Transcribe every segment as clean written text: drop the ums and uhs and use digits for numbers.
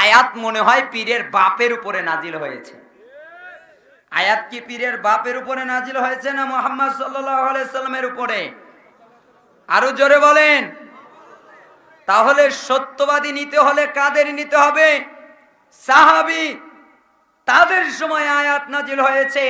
আয়াত মনে হয় পীরের বাপের উপরে নাজিল হয়েছে। আয়াত কি পীরের বাপের উপরে নাজিল হয়েছে না মুহাম্মদ সাল্লাল্লাহু আলাইহি সাল্লামের উপরে? আরো জোরে বলেন। তাহলে সত্যবাদী নিতে হলে কাদের নিতে হবে? সাহাবী। তাদের সময় আয়াত নাজিল হয়েছে,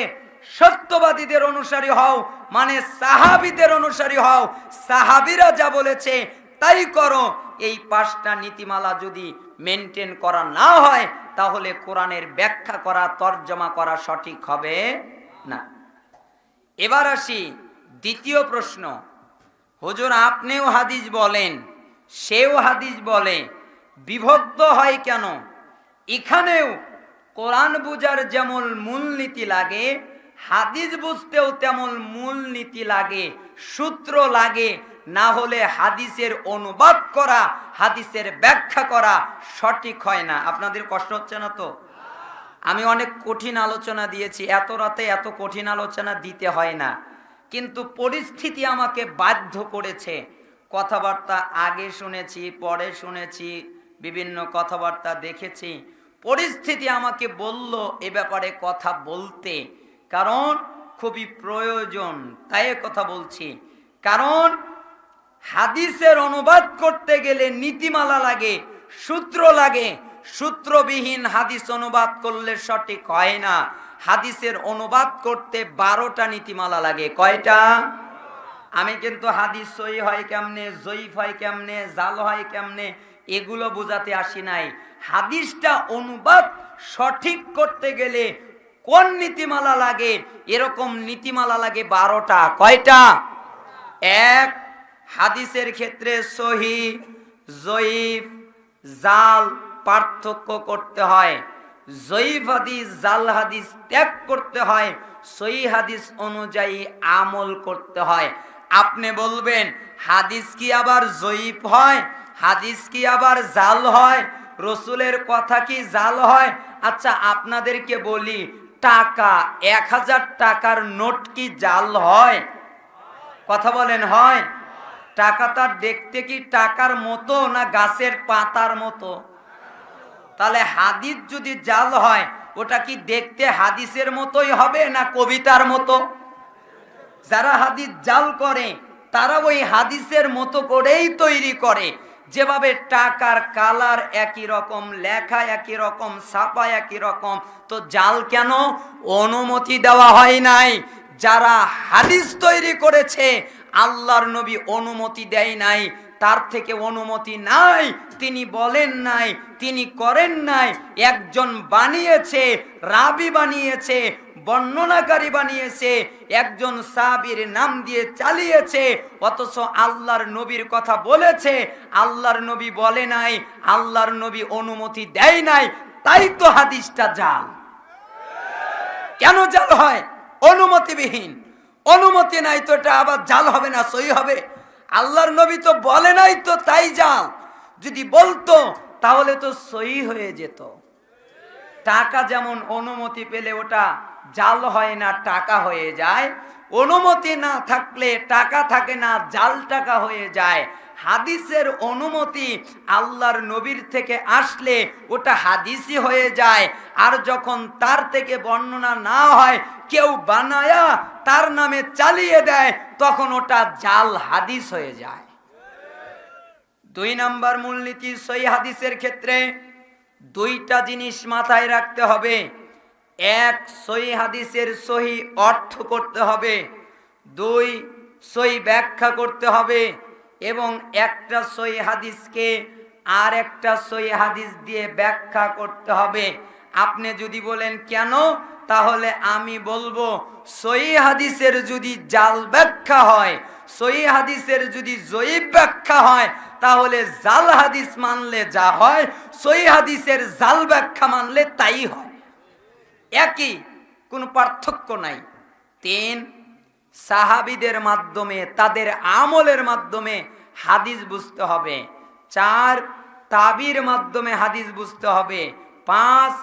সত্যবাদীদের অনুসারী হও, মানে সাহাবীদের অনুসারী হও। সাহাবীরা যা বলেছে তাই করো। এই 5টা নীতিমালা যদি মেনটেন করা না হয় তাহলে কোরআনের ব্যাখ্যা করা, তরজমা করা সঠিক হবে না। এবার আসি দ্বিতীয় প্রশ্ন। হুজুর আপনিও হাদিস বলেন, সেও হাদিস বলে, বিভক্ত হয় কেন? এখানেও কোরআন বুঝার যেমন মূলনীতি লাগে, হাদিস বুঝতেও তেমন মূলনীতি লাগে, সূত্র লাগে। না হলে হাদিসের অনুবাদ করা, হাদিসের ব্যাখ্যা করা সঠিক হয় না। আপনাদের কষ্ট হচ্ছে না তো? আমি অনেক কঠিন আলোচনা দিয়েছি, এত রাতে এত কঠিন আলোচনা দিতে হয় না, কিন্তু পরিস্থিতি আমাকে বাধ্য করেছে। কথাবার্তা আগে শুনেছি, পরে শুনেছি, বিভিন্ন কথাবার্তা দেখেছি, পরিস্থিতি আমাকে বলল এ ব্যাপারে কথা বলতে, কারণ খুবই প্রয়োজন, তাই কথা বলছি। কারণ হাদিসের অনুবাদ করতে গেলে নীতিমালা লাগে, সূত্র লাগে। সূত্রবিহীন হাদিস অনুবাদ করলে সঠিক হয় না। হাদিসের অনুবাদ করতে 12টা নীতিমালা লাগে। কয়টা? আমি কিন্তু হাদিস সহি হয় কেমনে, জয়ীফ হয় কেমনে, জাল হয় কেমনে এগুলো বোঝাতে আসি নাই। হাদিসটা অনুবাদ সঠিক করতে গেলে কোন নীতিমালা লাগে, এরকম নীতিমালা লাগে 12টা। কয়টা? 1, হাদিসের ক্ষেত্রে সহি, জয়ীফ, জাল পার্থক্য করতে হয়। জয়ীফ হাদিস, জাল হাদিস ত্যাগ করতে হয়, সহি হাদিস অনুযায়ী আমল করতে হয়। আপনি বলবেন হাদিস কি আবার জয়ীফ হয়? হাদিস কি আবার জাল হয়? রসুলের কথা কি জাল হয়? আচ্ছা আপনাদেরকে বলি, টাকা 1000 টাকার নোট কি জাল হয়? কথা বলেন, হয়? টাকাটা দেখতে কি টাকার মতো না গাছের পাতার মতো? তাহলে হাদিস যদি জাল হয় ওটা কি দেখতে হাদিসের মতোই হবে না কবিতার মতো? যারা হাদিস জাল করে তারা ওই হাদিসের মতো করেই তৈরি করে, যেভাবে টাকার কালার একই রকম, লেখা একই রকম, ছাপা একই রকম। তো জাল কেন? অনুমতি দেওয়া হয় নাই। যারা হাদিস তৈরি করেছে আল্লাহর নবী অনুমতি দেয় নাই, তার থেকে অনুমতি নাই, তিনি বলেন নাই, তিনি করেন নাই। একজন বানিয়েছে, রাবি বানিয়েছে, বর্ণনাকারী বানিয়েছে, একজন সাহাবীর নাম দিয়ে চালিয়েছে, অথচ আল্লাহর নবীর কথা বলেছে, আল্লাহর নবী বলে নাই, আল্লাহর নবী অনুমতি দেয় নাই, তাই তো হাদিসটা জাল। কেন জাল হয়? অনুমতিবিহীন। অনুমতি নাই তো এটা আবার জাল হবে না, সহি হবে? আল্লাহর নবী তো বলে নাই, তো তাই জাল। যদি বলতো তাহলে তো সহি হয়ে যেত। টাকা যেমন অনুমতি পেলে ওটা জাল হয় না, টাকা হয়ে যায়। অনুমতি না থাকলে টাকা থাকে না, জাল টাকা হয়ে যায়। হাদিসের অনুমতি আল্লাহর নবীর থেকে আসলে ওটা হাদিসই হয়ে যায়। আর যখন তার থেকে বর্ণনা না হয়, কেউ বানায়া তার নামে চালিয়ে দেয়, তখন ওটা জাল হাদিস হয়ে যায়। 2 নম্বর মূলনীতি সহি হাদিসের ক্ষেত্রে 2টা জিনিস মাথায় রাখতে হবে। 1, সহি হাদিসের সহি অর্থ করতে হবে। 2, সহি ব্যাখ্যা করতে হবে। এবং একটা সহি হাদিসকে আর একটা সহি হাদিস দিয়ে ব্যাখ্যা করতে হবে। আপনি যদি বলেন কেন, তাহলে আমি বলবো সহি হাদিসের যদি জাল ব্যাখ্যা হয়, সহি হাদিসের যদি জয়ীফ ব্যাখ্যা হয়, তাহলে জাল হাদিস মানলে যা হয়, সহি হাদিসের জাল ব্যাখ্যা মানলে তাই হয়। একই, কোনো পার্থক্য নাই। 3, সাহাবীদের মাধ্যমে, তাদের আমলের মাধ্যমে হাদিস বুঝতে হবে। 4, তাবির মাধ্যমে হাদিস বুঝতে হবে। 5,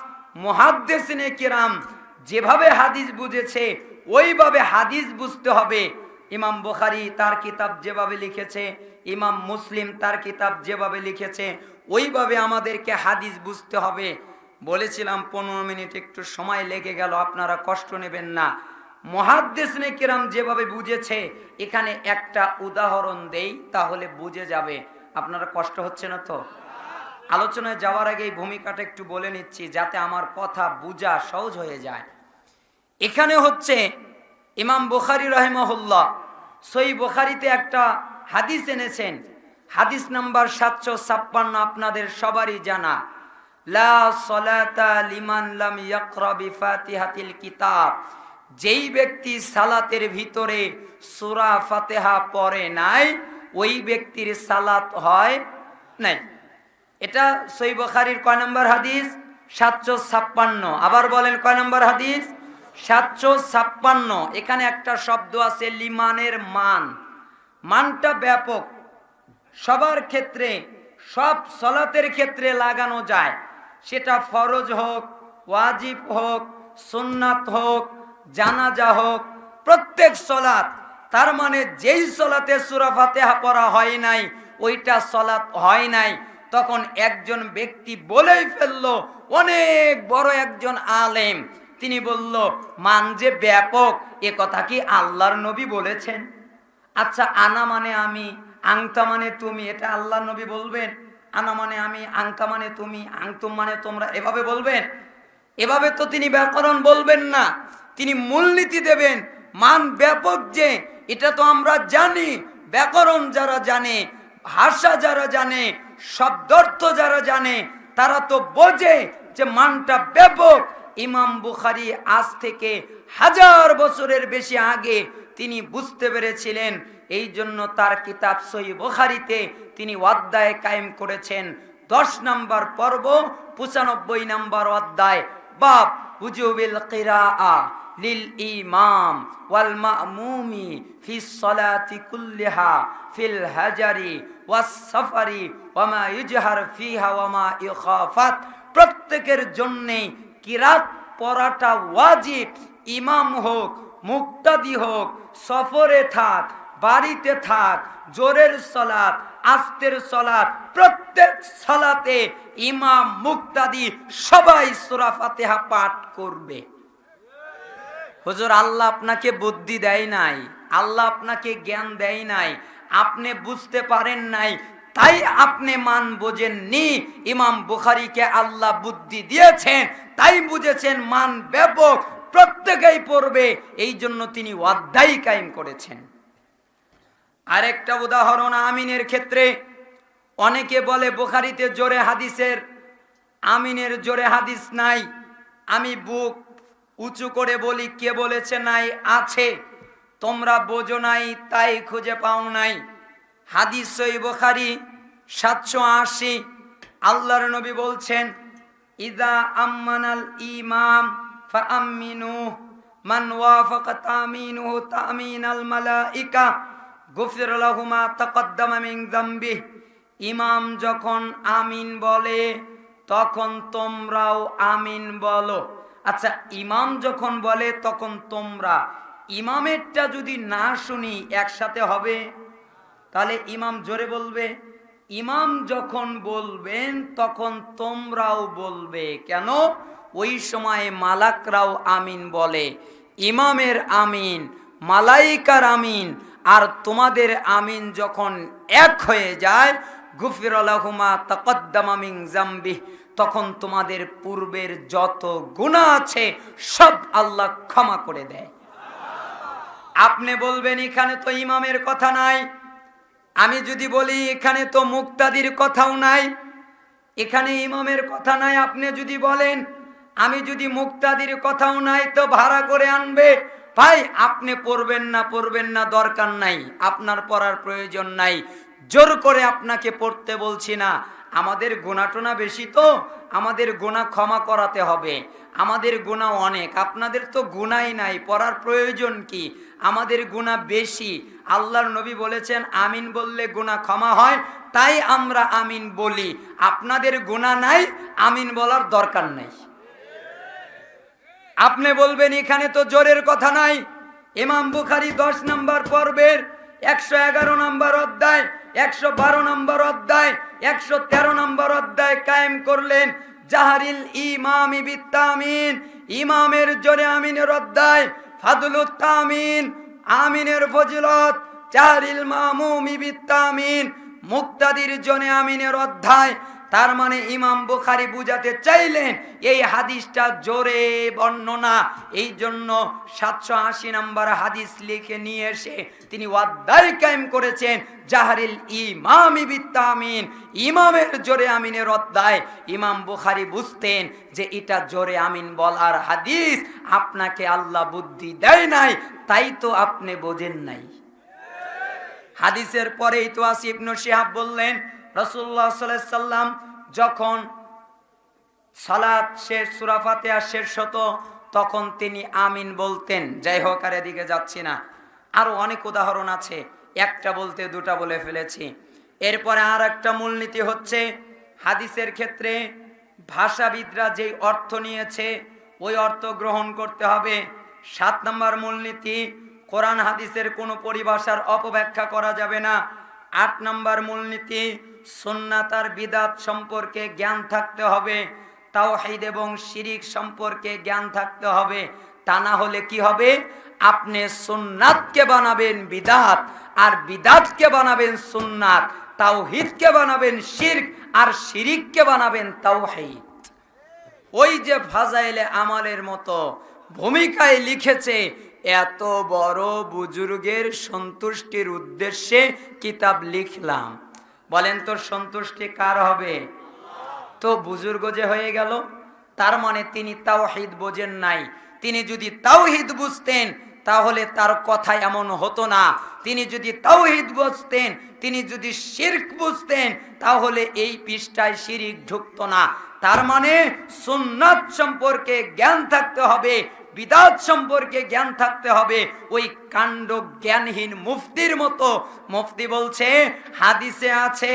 মুহাদ্দিসিনে কিরাম যেভাবে হাদিস বুঝেছে ওইভাবে হাদিস বুঝতে হবে। ইমাম বুখারী তার কিতাব যেভাবে লিখেছে, ইমাম মুসলিম তার কিতাব যেভাবে লিখেছে, ওইভাবে আমাদেরকে হাদিস বুঝতে হবে। বলেছিলাম 15 মিনিট একটু সময় লেগে গেল, আপনারা কষ্ট নেবেন না। মুহাদ্দিসিনে কেরাম যেভাবে বুঝেছে, এখানে একটা উদাহরণ দেই তাহলে বুঝে যাবে। আপনারা কষ্ট হচ্ছে না তো? আলোচনায় যাওয়ার আগে এই ভূমিকাটা একটু বলে নিচ্ছি যাতে আমার কথা বোঝা সহজ হয়ে যায়। এখানে হচ্ছে ইমাম বুখারী রাহিমাহুল্লাহ সহিহ বুখারীতে একটা হাদিস এনেছেন, হাদিস নাম্বার 756, আপনাদের সবারই জানা। লা সালাতা লিমান লাম ইয়াকরা বিফাতিহাতিল কিতাব, যেই ব্যক্তি সালাতের ভিতরে সূরা ফাতিহা পড়ে নাই, ওই ব্যক্তির সালাত হয় নাই। এটা সহিহ বুখারীর কয় নম্বর হাদিস? 756। আবার বলেন কয় নম্বর হাদিস? 756। এখানে একটা শব্দ আছে লিমানের মান। মানটা ব্যাপক, সবার ক্ষেত্রে, সব সালাতের ক্ষেত্রে লাগানো যায়। সেটা ফরজ হোক, ওয়াজিব হোক, সুন্নাত হোক, জানাজা হোক, প্রত্যেক সালাত। তার মানে যেই সালাতে সূরা ফাতিহা পড়া হয় নাই, ওইটা সালাত হয় নাই। তখন একজন ব্যক্তি বলেই ফেললো, অনেক বড় একজন আলেম, তিনি বলল মান যে ব্যাপক, এ কথা কি আল্লাহর নবী বলেছেন? আচ্ছা, আনা মানে আমি, আংতা মানে তুমি, এটা আল্লাহর নবী বলবেন? আনা মানে আমি, আংতা মানে তুমি, আংতুম মানে তোমরা, এভাবে বলবেন? এভাবে তো তিনি ব্যাকরণ বলবেন না, তিনি মূলনীতি দেবেন। মান ব্যাপক যে, এটা তো আমরা জানি। ব্যাকরণ যারা জানে, ভাষা যারা জানে, শব্দার্থ যারা জানে, তারা তো বোঝে যে মানটা ব্যাপক। ইমাম বুখারী আজ থেকে 1000 বছরের বেশি আগে তিনি বুঝতে পেরেছিলেন। এই জন্য তার কিতাব সহিহ বুখারীতে তিনি অধ্যায় কায়েম করেছেন। 10 নম্বর পর্ব, 95 নম্বর অধ্যায়, বাব উজুবিল কিরাআ লিল ইমাম ওয়াল মা'মুমি ফিস সালাতি কুল্লিহা ফিল হাজারি ওয়াস সাফারি ওয়া মা ইজহার ফিহা ওয়া মা ইখাফাত। প্রত্যেকের জন্য কিরাত পড়াটা ওয়াজিব। ইমাম হোক, মুক্তাদি হোক, সফরে থাক, বাড়িতে থাক, জোরের সালাত, আস্তের সালাত, প্রত্যেক সালাতে ইমাম মুক্তাদি সবাই সূরা ফাতিহা পাঠ করবে। হুজুর, আল্লাহ আপনাকে বুদ্ধি দেয় নাই, আল্লাহ আপনাকে জ্ঞান দেয় নাই, আপনি বুঝতে পারেন নাই, তাই আপনি মান বোঝেননি। ইমাম বুখারীকে আল্লাহ বুদ্ধি দিয়েছেন, তাই বুঝেছেন মান ব্যাপক, প্রত্যেকেই পড়বে, এই জন্য তিনি অধ্যায় কায়েম করেছেন। আরেকটা উদাহরণ আমিনের ক্ষেত্রে। অনেকে বলে বুখারীতে জোরে হাদিসের, আমিনের জোরে হাদিস নাই। আমি বুক উঁচু করে বলি, কে বলেছে নাই? আছে। তোমরা বোঝো নাই, তাই খুঁজে পাও নাই। হাদিস সহিহ বুখারী 780, আল্লাহর নবী বলছেন, ইযা আম্মানাল ইমাম ফাআমিনু মান ওয়াফাকা তামিনুহু তামিনাল মালাইকা গুফির লাহু মা তাকদ্দামা মিন যামবি। ইমাম যখন আমিন বলে, তখন তোমরাও আমিন বলো। আচ্ছা, ইমাম যখন বলে তখন তোমরা, ইমামেরটা যদি না শুনি একসাথে হবে? তাহলে ইমাম জোরে বলবে। ইমাম যখন বলবেন তখন তোমরাও বলবে। কেন? ওই সময়ে মালাকরাও আমিন বলে। ইমামের আমিন, মালাইকার আমিন আর তোমাদের আমিন যখন এক হয়ে যায়, গুফির লাহু মা তাকদ্দামা মিন যামবি, তখন তোমাদের পূর্বের যত গুনাহ আছে সব আল্লাহ ক্ষমা করে দেয়। আপনি বলবেন এখানে তো ইমামের কথা নাই। আমি যদি বলি এখানে তো মুক্তাদির কথাও নাই, এখানে ইমামের কথা নাই, আপনি যদি বলেন আমি যদি মুক্তাদির কথাও নাই, তো ভাড়া করে আনবে। ভাই, আপনি পড়বেন না, পড়বেন না, দরকার নাই, আপনার পড়ার প্রয়োজন নাই। জোর করে আপনাকে পড়তে বলছি না। আমাদের গুনাহটোনা বেশি, তো আমাদের গুনাহ ক্ষমা করাতে হবে। আমাদের গুনাহ অনেক, আপনাদের তো গুনাহই নাই, পড়ার প্রয়োজন কি? আমাদের গুনাহ বেশি। আল্লাহর নবী বলেছেন আমিন বললে গুনাহ ক্ষমা হয়, তাই আমরা আমিন বলি। আপনাদের গুনাহ নাই, আমিন বলার দরকার নাই। আপনি বলবেন এখানে তো জোরের কথা নাই। ইমাম বুখারী 10 নম্বর পর্বের 111 নম্বর অধ্যায়, 112 নম্বর অধ্যায়, 113 নম্বর অধ্যায় কায়েম করলেন। জাহারিল ইমামি বিত্তামিন, ইমামের জোরে আমিনের অধ্যায়। ফাদলুত তামিন, আমিনের ফজিলত। জাহারিল মামুমি বিত্তামিন, মুক্তাদির জোরে আমিনের অধ্যায়। তার মানে ইমাম বুখারী বুঝাতে চাইলেন এই হাদিসটা জোরে বর্ণনা, এই জন্য 780 নম্বর হাদিস লিখে নিয়ে এসে তিনি অধ্যায় কায়েম করেছেন জাহারিল ইমামি বিত্তামিন, ইমামের জোরে আমিনের অধ্যায়। ইমাম বুখারী বুঝতেন যে এটা জোরে আমিন বলার হাদিস, আপনাকে আল্লাহ বুদ্ধি দেয় নাই, তাই তো আপনি বোঝেন নাই। হাদিসের পরেই তো আসি ইবনে শিহাব বললেন রাসূলুল্লাহ সাল্লাল্লাহু আলাইহি সাল্লাম যখন সালাত শেষ, সূরা ফাতিহা শেষ হতো, তখন তিনি আমিন বলতেন। যাই হোক, আর এদিকে যাচ্ছি না, আরো অনেক উদাহরণ আছে, একটা বলতে দুটা বলে ফেলেছি। এরপরে আর একটা মূলনীতি হচ্ছে হাদিসের ক্ষেত্রে ভাষাবিদরা যেই অর্থ নিয়েছে ওই অর্থ গ্রহণ করতে হবে। 7 নম্বর মূলনীতি, কোরআন হাদিসের কোনো পরিভাষার অপব্যাখ্যা করা যাবে না। 8 নম্বর মূলনীতি, সুন্নাত আর বিদআত সম্পর্কে জ্ঞান থাকতে হবে, তাওহীদ এবং শিরিক সম্পর্কে জ্ঞান থাকতে হবে। তা না হলে কি হবে, আপনি সুন্নাতকে বানাবেন বিদআত, আর বিদআতকে বানাবেন সুন্নাত, তাওহীদকে বানাবেন শিরক, আর শিরিককে বানাবেন তাওহীদ। ওই যে ফাজাইলে আমালের মতো ভূমিকায় লিখেছে, এত বড় বুজুর্গের সন্তুষ্টির উদ্দেশ্যে কিতাব লিখলাম। বলেন তো সন্তুষ্টি কার হবে? তো বুজুর্গ যে হয়ে গেল, তার মানে তিনি তাওহীদ বোঝেন নাই। তিনি যদি তাওহীদ বুঝতেন তাহলে তার কথা এমন হতো না। তিনি যদি তাওহীদ বুঝতেন, তিনি যদি শিরক বুঝতেন, তাহলে এই পৃষ্ঠায় শিরিক ঢুকতো না। তার মানে সুন্নাত সম্পর্কে জ্ঞান থাকতে হবে, বিদআত সম্পর্কে জ্ঞান থাকতে হবে। ওই কাণ্ড জ্ঞানহীন মুফতির মতো। মুফতি বলছে হাদিসে আছে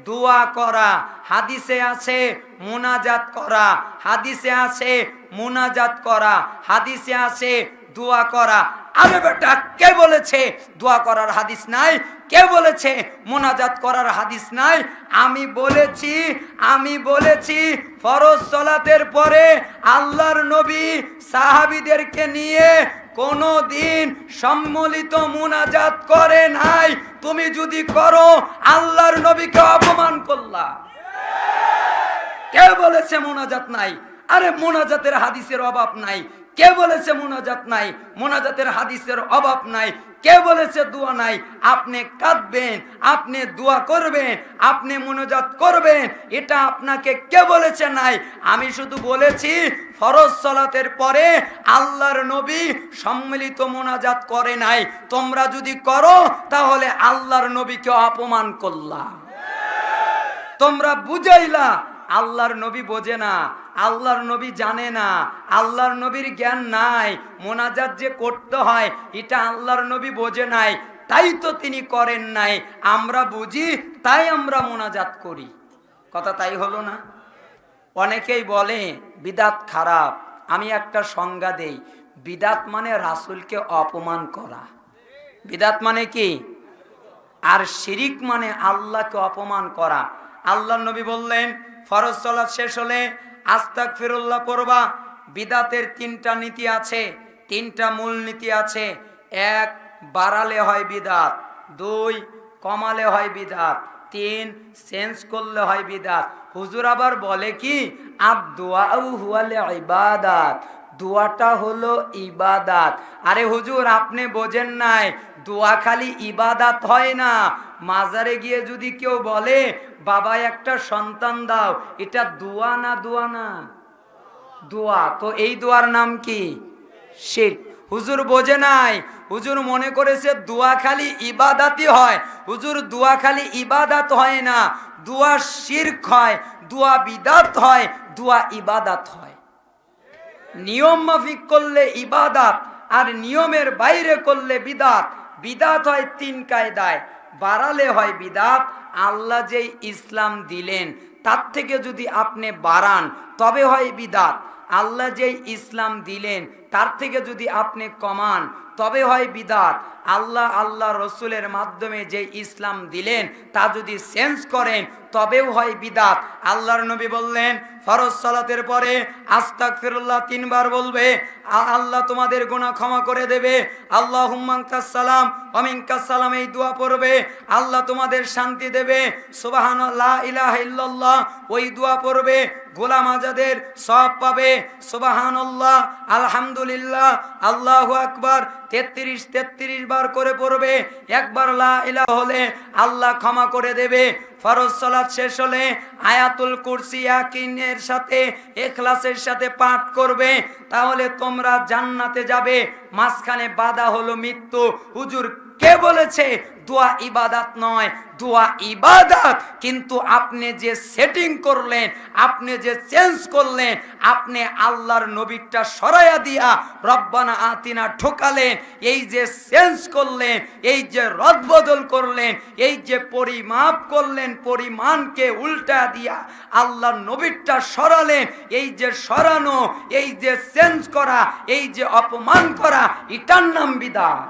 দোয়া করা, হাদিসে আছে মুনাজাত করা, হাদিসে আছে মুনাজাত করা, হাদিসে আছে দোয়া করা। আরে বেটা, কে বলেছে দোয়া করার হাদিস নাই? কে বলেছে মুনাজাত করার হাদিস নাই? আমি বলেছি ফরজ সালাতের পরে আল্লাহর নবী সাহাবীদেরকে নিয়ে কোনদিন সম্মিলিত মুনাজাত করে নাই। তুমি যদি করো আল্লাহর নবীকে অপমান করলা। কে বলেছে মুনাজাত নাই? আরে মুনাজাতের হাদিসের অভাব নাই। কে বলেছে মুনাজাত নাই? মুনাজাতের হাদিসের অভাব নাই। কে বলেছে দোয়া নাই? আপনি কাঁদবেন, আপনি দোয়া করবেন, আপনি মুনাজাত করবেন, এটা আপনাকে কে বলেছে নাই? আমি শুধু বলেছি ফরজ সালাতের পরে আল্লাহর নবী সম্মিলিত মুনাজাত করে নাই। তোমরা যদি করো তাহলে আল্লাহর নবীকে অপমান করলা, তোমরা বুঝাইলা। আল্লাহর নবী বোঝে না, আল্লাহর নবী জানে না, আল্লাহর নবীর জ্ঞান নাই। মোনাজাত যে করতে হয় এটা আল্লাহর নবী বোঝে নাই, তাই তো তিনি করেন নাই। আমরা বুঝি, তাই আমরা মোনাজাত করি। কথা তাই হলো না? অনেকেই বলে বিদআত খারাপ। আমি একটা সংজ্ঞা দেই, বিদআত মানে রাসূলকে অপমান করা। বিদআত মানে কি? আর শিরিক মানে আল্লাহকে অপমান করা। আল্লাহর নবী বললেন ফরজ সালাত শেষ হলে আস্তাগফিরুল্লাহ পড়বা। বিদআতের 3টা নীতি আছে, 3টা মূল নীতি আছে। 1, বাড়ালে হয় বিদআত। 2, কমালে হয় বিদআত। 3, চেঞ্জ করলে হয় বিদআত। হুজুর আবার বলে কি, আদ-দুআউ হুয়াল ইবাদাত, দোয়াটা হলো ইবাদাত। আরে হুজুর, আপনি বোঝেন নাই, দোয়া খালি ইবাদাত হয় না। মাজারে গিয়ে যদি কেউ বলে বাবা একটা সন্তান দাও, এটা দোয়া না? দোয়া না? দোয়া। তো এই দোয়ার নাম কি? শিরক। হুজুর বোঝে নাই, হুজুর মনে করেছে দোয়া খালি ইবাদাতই হয়। হুজুর, দোয়া খালি ইবাদাত হয় না, দোয়া শিরক হয়, দোয়া বিদআত হয়, দোয়া ইবাদাত হয়। নিয়ম মাফিক করলে ইবাদাত, আর নিয়মের বাইরে করলে বিদআত। বিদআত হয় 3 কায়দায়। বাড়ালে হয় বিদআত। আল্লাহ যেই ইসলাম দিলেন তার থেকে যদি আপনি বাড়ান তবে হয় বিদআত। আল্লাহ যেই ইসলাম দিলেন তার থেকে যদি আপনি কমান তবে হয় বিদাত। আল্লাহ রসুলের মাধ্যমে যে ইসলাম দিলেন তা যদি চেঞ্জ করেন তবেও হয় বিদাত। আল্লাহর নবী বললেন ফরজ সালাতের পরে আস্তাগফিরুল্লাহ 3 বার বলবে, আল্লাহ তোমাদের গুনাহ ক্ষমা করে দেবে। আল্লাহুম্মা আনতাস সালাম ওয়া মিনকাস সালাম, এই দোয়া পড়বে, আল্লাহ তোমাদের শান্তি দেবে। সুবহানাল্লাহ লা ইলাহা ইল্লাল্লাহ, ওই দোয়া পড়বে, গোলাম আজাদের সওয়াব পাবে। সুবহানাল্লাহ, আলহামদুলিল্লাহ, আল্লাহু আকবার 33 বার করে পড়বে। একবার লা ইলাহা হলে আল্লাহ ক্ষমা করে দেবে। ফরজ সালাত শেষ হলে আয়াতুল কুরসি ইয়াকিনের সাথে ইখলাসের সাথে পাঠ করবে, তাহলে তোমরা জান্নাতে যাবে। মাঝখানে বাধা হলো মৃত্যু। হুজুর কে বলেছে দোয়া ইবাদত নয়? দোয়া ইবাদত, কিন্তু আপনি যে সেটিং করলেন, আপনি যে চেঞ্জ করলেন, আপনি আল্লাহর নবীটা সরাইয়া দিয়া রব্বানা আতিনা ঢোকালেন, এই যে চেঞ্জ করলেন, এই যে রদবদল করলেন, এই যে পরিমাপ করলেন, পরিমাণকে উল্টা দিয়া আল্লাহর নবীটা সরালেন, এই যে সরানো, এই যে চেঞ্জ করা, এই যে অপমান করা, এটার নাম বিদআত।